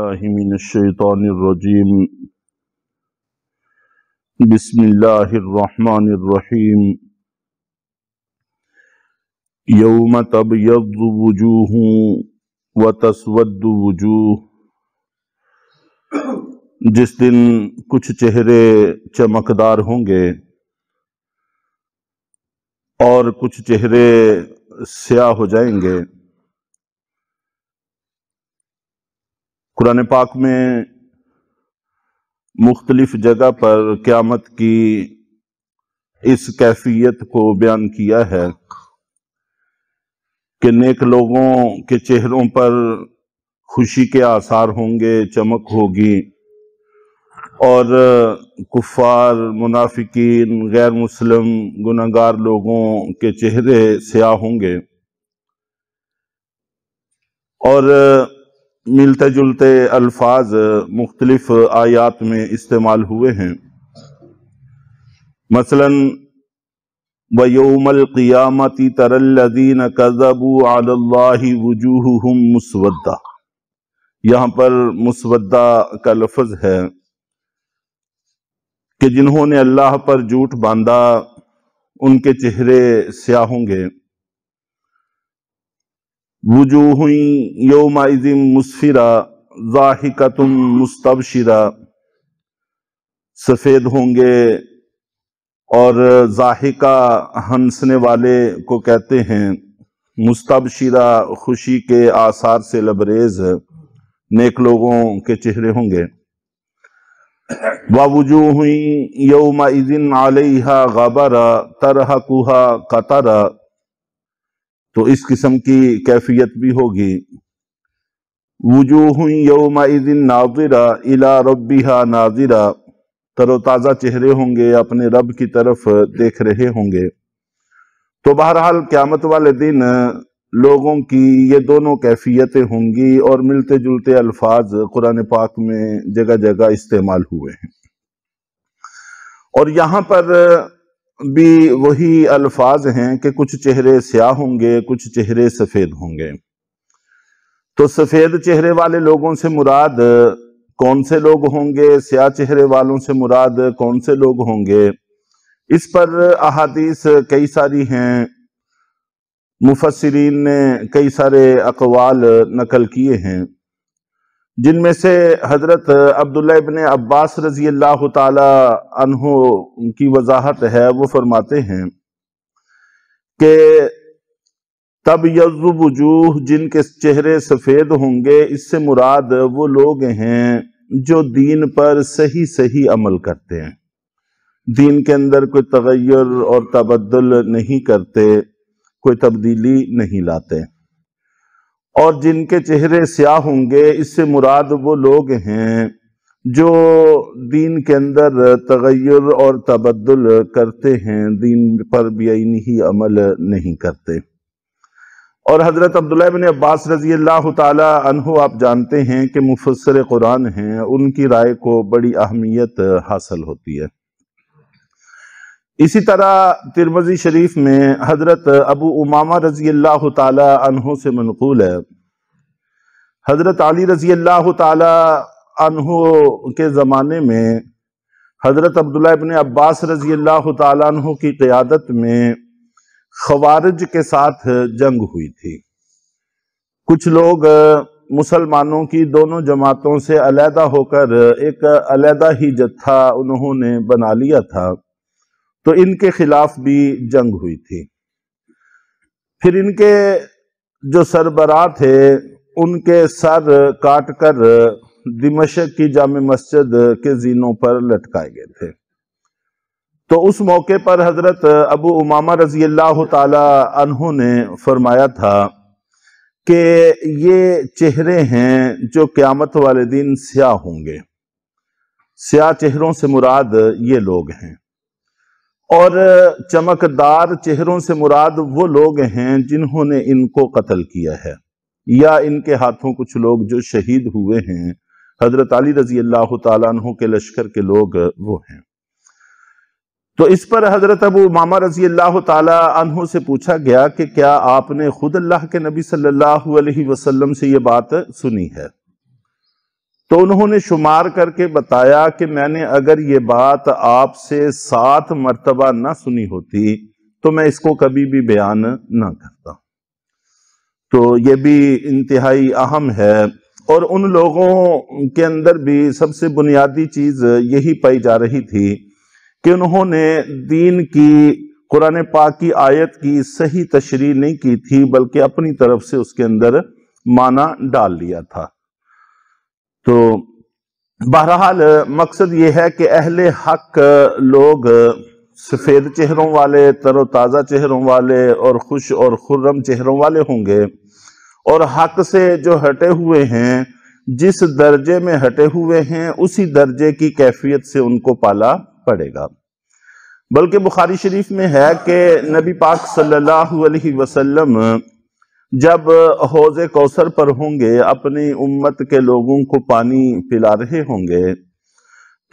باللہ من الشیطان الرجیم بسم اللہ الرحمن الرحیم یوم تبیض وجوہ وتسود وجوہ، جس دن کچھ چہرے چمکدار ہوں گے اور کچھ چہرے سیاہ ہو جائیں گے۔ قرآن پاک میں مختلف جگہ پر قیامت کی اس کیفیت کو بیان کیا ہے کہ نیک لوگوں کے چہروں پر خوشی کے آثار ہوں گے، چمک ہوگی، اور کفار، منافقین، غیر مسلم، گنہگار لوگوں کے چہرے سیاہ ہوں گے۔ اور ملتے جلتے الفاظ مختلف آیات میں استعمال ہوئے ہیں، مثلا وَيَوْمَ الْقِيَامَةِ تَرَى الَّذِينَ كَذَبُوا عَلَى اللَّهِ وُجُوهُهُمْ مُسْوَدَّةٌ، یہاں پر مسودہ کا لفظ ہے کہ جنہوں نے اللہ پر جھوٹ باندھا ان کے چہرے سیاہ ہوں گے۔ وجوہ یومئذ مسفرہ ضاحکۃ مستبشرہ، سفید ہوں گے، اور ضاحکہ ہنسنے والے کو کہتے ہیں، مستبشرہ خوشی کے آثار سے لبریز نیک لوگوں کے چہرے ہوں گے۔ وَوُجُوهٌ يَوْمَئِذٍ عَلَيْهَا غَبَرَةٌ تَرْهَقُهَا قَتَرَةٌ، تو اس قسم کی کیفیت بھی ہوگی۔ وجوہ یومئذ ناظرہ الی ربہا ناظرہ، تر و تازہ چہرے ہوں گے، اپنے رب کی طرف دیکھ رہے ہوں گے۔ تو بہرحال قیامت والے دن لوگوں کی یہ دونوں کیفیتیں ہوں گی، اور ملتے جلتے الفاظ قرآن پاک میں جگہ جگہ استعمال ہوئے ہیں۔ اور یہاں پر بھی وہی الفاظ ہیں کہ کچھ چہرے سیاہ ہوں گے، کچھ چہرے سفید ہوں گے۔ تو سفید چہرے والے لوگوں سے مراد کون سے لوگ ہوں گے، سیاہ چہرے والوں سے مراد کون سے لوگ ہوں گے، اس پر احادیث کئی ساری ہیں، مفسرین نے کئی سارے اقوال نقل کیے ہیں، جن میں سے حضرت عبداللہ ابن عباس رضی اللہ تعالی عنہ کی وضاحت ہے۔ وہ فرماتے ہیں کہ تبیض وجوہ، جن کے چہرے سفید ہوں گے، اس سے مراد وہ لوگ ہیں جو دین پر صحیح عمل کرتے ہیں، دین کے اندر کوئی تغیر اور تبدل نہیں کرتے، کوئی تبدیلی نہیں لاتے۔ اور جن کے چہرے سیاہ ہوں گے، اس سے مراد وہ لوگ ہیں جو دین کے اندر تغیر اور تبدل کرتے ہیں، دین پر بیعینی عمل نہیں کرتے۔ اور حضرت عبداللہ بن عباس رضی اللہ تعالی عنہ آپ جانتے ہیں کہ مفسر قرآن ہیں، ان کی رائے کو بڑی اہمیت حاصل ہوتی ہے۔ اسی طرح ترمذی شریف میں حضرت ابو امامہ رضی اللہ تعالی عنہ سے منقول ہے، حضرت علی رضی اللہ تعالی عنہ کے زمانے میں حضرت عبداللہ ابن عباس رضی اللہ تعالی عنہ کی قیادت میں خوارج کے ساتھ جنگ ہوئی تھی۔ کچھ لوگ مسلمانوں کی دونوں جماعتوں سے علیحدہ ہو کر ایک علیحدہ ہی جتھا انہوں نے بنا لیا تھا، تو ان کے خلاف بھی جنگ ہوئی تھی۔ پھر ان کے جو سربراہ تھے، ان کے سر کاٹ کر دمشق کی جامع مسجد کے زینوں پر لٹکائے گئے تھے۔ تو اس موقع پر حضرت ابو امامہ رضی اللہ تعالی عنہ نے فرمایا تھا کہ یہ چہرے ہیں جو قیامت والے دن سیاہ ہوں گے، سیاہ چہروں سے مراد یہ لوگ ہیں، اور چمکدار چہروں سے مراد وہ لوگ ہیں جنہوں نے ان کو قتل کیا ہے، یا ان کے ہاتھوں کچھ لوگ جو شہید ہوئے ہیں، حضرت علی رضی اللہ تعالیٰ عنہ کے لشکر کے لوگ وہ ہیں۔ تو اس پر حضرت ابو امامہ رضی اللہ تعالیٰ عنہ سے پوچھا گیا کہ کیا آپ نے خود اللہ کے نبی صلی اللہ علیہ وسلم سے یہ بات سنی ہے؟ تو انہوں نے شمار کر کے بتایا کہ میں نے اگر یہ بات آپ سے 7 مرتبہ نہ سنی ہوتی تو میں اس کو کبھی بھی بیان نہ کرتا۔ تو یہ بھی انتہائی اہم ہے، اور ان لوگوں کے اندر بھی سب سے بنیادی چیز یہی پائی جا رہی تھی کہ انہوں نے دین کی، قرآن پاک کی آیت کی صحیح تشریح نہیں کی تھی، بلکہ اپنی طرف سے اس کے اندر معنی ڈال لیا تھا۔ تو بہرحال مقصد یہ ہے کہ اہل حق لوگ سفید چہروں والے، تر و تازہ چہروں والے اور خوش اور خرم چہروں والے ہوں گے، اور حق سے جو ہٹے ہوئے ہیں، جس درجے میں ہٹے ہوئے ہیں اسی درجے کی کیفیت سے ان کو پالا پڑے گا۔ بلکہ بخاری شریف میں ہے کہ نبی پاک صلی اللہ علیہ وسلم جب حوض کوثر پر ہوں گے، اپنی امت کے لوگوں کو پانی پلا رہے ہوں گے،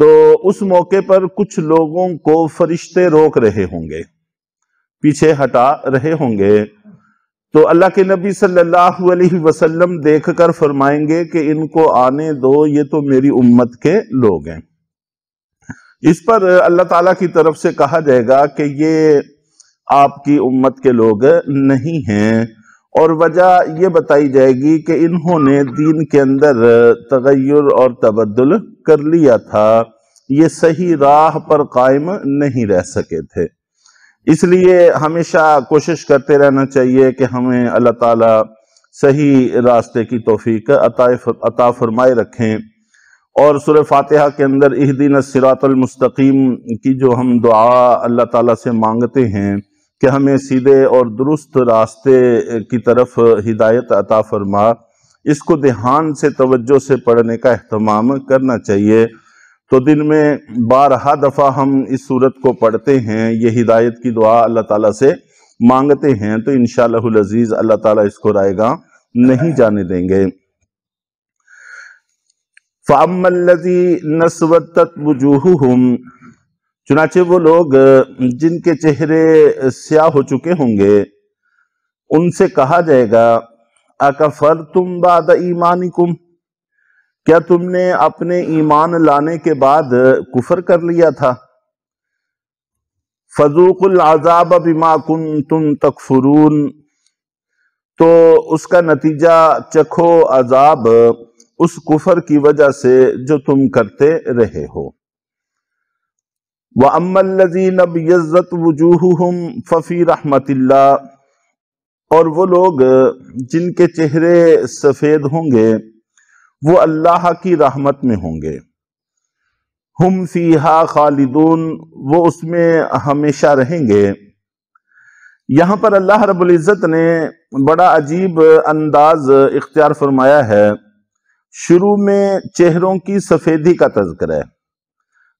تو اس موقع پر کچھ لوگوں کو فرشتے روک رہے ہوں گے، پیچھے ہٹا رہے ہوں گے۔ تو اللہ کے نبی صلی اللہ علیہ وسلم دیکھ کر فرمائیں گے کہ ان کو آنے دو، یہ تو میری امت کے لوگ ہیں۔ اس پر اللہ تعالیٰ کی طرف سے کہا جائے گا کہ یہ آپ کی امت کے لوگ نہیں ہیں، اور وجہ یہ بتائی جائے گی کہ انہوں نے دین کے اندر تغیر اور تبدل کر لیا تھا، یہ صحیح راہ پر قائم نہیں رہ سکے تھے۔ اس لیے ہمیشہ کوشش کرتے رہنا چاہیے کہ ہمیں اللہ تعالیٰ صحیح راستے کی توفیق عطا فرمائے رکھیں، اور سورہ فاتحہ کے اندر اہدنا الصراط المستقیم کی جو ہم دعا اللہ تعالیٰ سے مانگتے ہیں کہ ہمیں سیدھے اور درست راستے کی طرف ہدایت عطا فرما، اس کو دھیان سے توجہ سے پڑھنے کا اہتمام کرنا چاہیے۔ تو دن میں 12 دفعہ ہم اس سورت کو پڑھتے ہیں، یہ ہدایت کی دعا اللہ تعالیٰ سے مانگتے ہیں، تو انشاءاللہ العزیز اللہ تعالیٰ اس کو رائے گاں نہیں جانے دیں گے۔ فَأَمَّا الَّذِينَ اسْوَدَّتْ وُجُوهُهُمْ، چنانچہ وہ لوگ جن کے چہرے سیاہ ہو چکے ہوں گے، ان سے کہا جائے گا اَكَفَرْتُمْ بَعْدَ إِيمَانِكُمْ، کیا تم نے اپنے ایمان لانے کے بعد کفر کر لیا تھا؟ فَذُوقُوا الْعَذَابَ بِمَا كُنْتُمْ تَكْفُرُونَ، تو اس کا نتیجہ چکھو عذاب اس کفر کی وجہ سے جو تم کرتے رہے ہو۔ وَأَمَّا الَّذِينَ ابْيَضَّتْ وُجُوهُهُمْ فَفِي رَحْمَةِ اللَّهِ، اور وہ لوگ جن کے چہرے سفید ہوں گے وہ اللہ کی رحمت میں ہوں گے۔ ہم فیہا خالدون، وہ اس میں ہمیشہ رہیں گے۔ یہاں پر اللہ رب العزت نے بڑا عجیب انداز اختیار فرمایا ہے۔ شروع میں چہروں کی سفیدی کا تذکرہ ہے،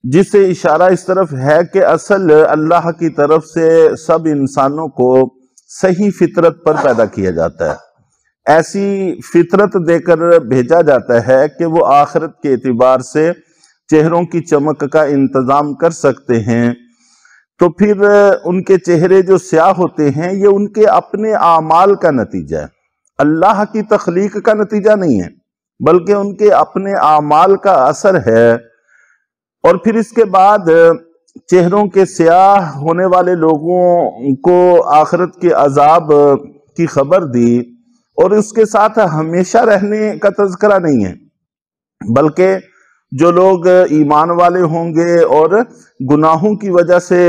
جس سے اشارہ اس طرف ہے کہ اصل اللہ کی طرف سے سب انسانوں کو صحیح فطرت پر پیدا کیا جاتا ہے، ایسی فطرت دے کر بھیجا جاتا ہے کہ وہ آخرت کے اعتبار سے چہروں کی چمک کا انتظام کر سکتے ہیں۔ تو پھر ان کے چہرے جو سیاہ ہوتے ہیں یہ ان کے اپنے اعمال کا نتیجہ ہے، اللہ کی تخلیق کا نتیجہ نہیں ہے، بلکہ ان کے اپنے اعمال کا اثر ہے۔ اور پھر اس کے بعد چہروں کے سیاہ ہونے والے لوگوں کو آخرت کے عذاب کی خبر دی، اور اس کے ساتھ ہمیشہ رہنے کا تذکرہ نہیں ہے، بلکہ جو لوگ ایمان والے ہوں گے اور گناہوں کی وجہ سے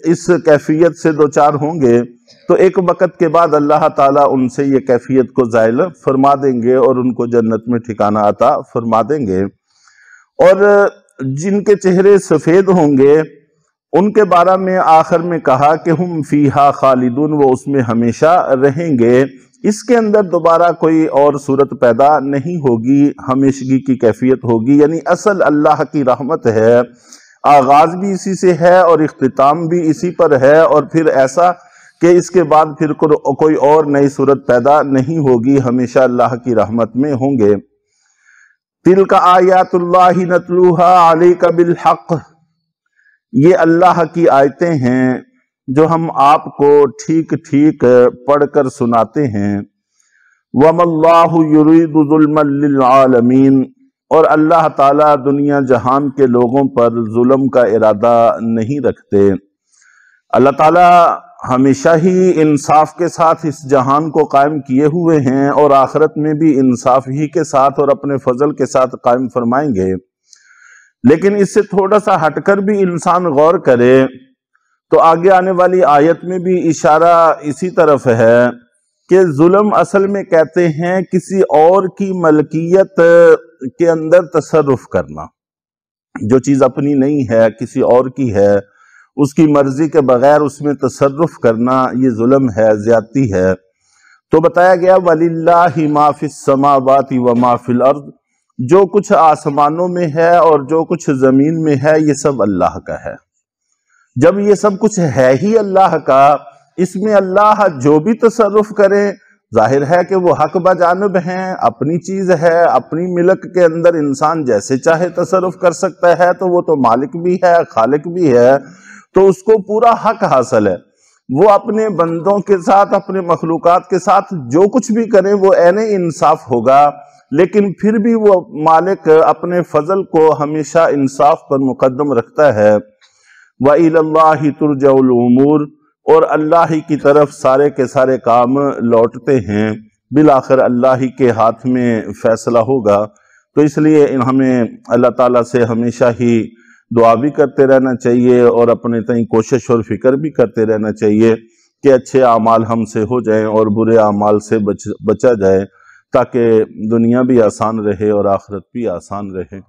اس کیفیت سے دوچار ہوں گے، تو ایک وقت کے بعد اللہ تعالیٰ ان سے یہ کیفیت کو زائل فرما دیں گے اور ان کو جنت میں ٹھکانہ عطا فرما دیں گے۔ اور جن کے چہرے سفید ہوں گے ان کے بارے میں آخر میں کہا کہ ہم فیہا خالدون، وہ اس میں ہمیشہ رہیں گے۔ اس کے اندر دوبارہ کوئی اور صورت پیدا نہیں ہوگی، ہمیشگی کی کیفیت ہوگی، یعنی اصل اللہ کی رحمت ہے، آغاز بھی اسی سے ہے اور اختتام بھی اسی پر ہے، اور پھر ایسا کہ اس کے بعد پھر کوئی اور نئی صورت پیدا نہیں ہوگی، ہمیشہ اللہ کی رحمت میں ہوں گے۔ تِلْكَ آیات اللہ نتلوها علیک بالحق، یہ اللہ کی آیتیں ہیں جو ہم آپ کو ٹھیک ٹھیک پڑھ کر سناتے ہیں۔ وَمَا اللَّهُ يُرِيدُ ظُلْمًا لِلْعَالَمِينَ، اور اللہ تعالیٰ دنیا جہان کے لوگوں پر ظلم کا ارادہ نہیں رکھتے۔ اللہ تعالیٰ ہمیشہ ہی انصاف کے ساتھ اس جہان کو قائم کیے ہوئے ہیں، اور آخرت میں بھی انصاف ہی کے ساتھ اور اپنے فضل کے ساتھ قائم فرمائیں گے۔ لیکن اس سے تھوڑا سا ہٹ کر بھی انسان غور کرے تو آگے آنے والی آیت میں بھی اشارہ اسی طرف ہے کہ ظلم اصل میں کہتے ہیں کسی اور کی ملکیت کے اندر تصرف کرنا، جو چیز اپنی نہیں ہے کسی اور کی ہے، اس کی مرضی کے بغیر اس میں تصرف کرنا، یہ ظلم ہے، زیادتی ہے۔ تو بتایا گیا وَلِلَّهِ مَا فِي السَّمَاوَاتِ وَمَا فِي الْأَرْضِ، جو کچھ آسمانوں میں ہے اور جو کچھ زمین میں ہے یہ سب اللہ کا ہے۔ جب یہ سب کچھ ہے ہی اللہ کا، اس میں اللہ جو بھی تصرف کرے ظاہر ہے کہ وہ حق بجانب ہیں، اپنی چیز ہے، اپنی ملک کے اندر انسان جیسے چاہے تصرف کر سکتا ہے، تو وہ تو مالک بھی ہے، خالق بھی ہے، تو اس کو پورا حق حاصل ہے۔ وہ اپنے بندوں کے ساتھ، اپنے مخلوقات کے ساتھ جو کچھ بھی کریں وہ عین انصاف ہوگا، لیکن پھر بھی وہ مالک اپنے فضل کو ہمیشہ انصاف پر مقدم رکھتا ہے۔ وَإِلَى اللَّهِ تُرْجَعُ الْأُمُورُ، اور اللہ ہی کی طرف سارے کے سارے کام لوٹتے ہیں، بالآخر اللہ ہی کے ہاتھ میں فیصلہ ہوگا۔ تو اس لیے ہمیں اللہ تعالیٰ سے ہمیشہ ہی دعا بھی کرتے رہنا چاہیے، اور اپنے تئیں کوشش اور فکر بھی کرتے رہنا چاہیے کہ اچھے اعمال ہم سے ہو جائیں اور برے اعمال سے بچا جائے، تاکہ دنیا بھی آسان رہے اور آخرت بھی آسان رہے۔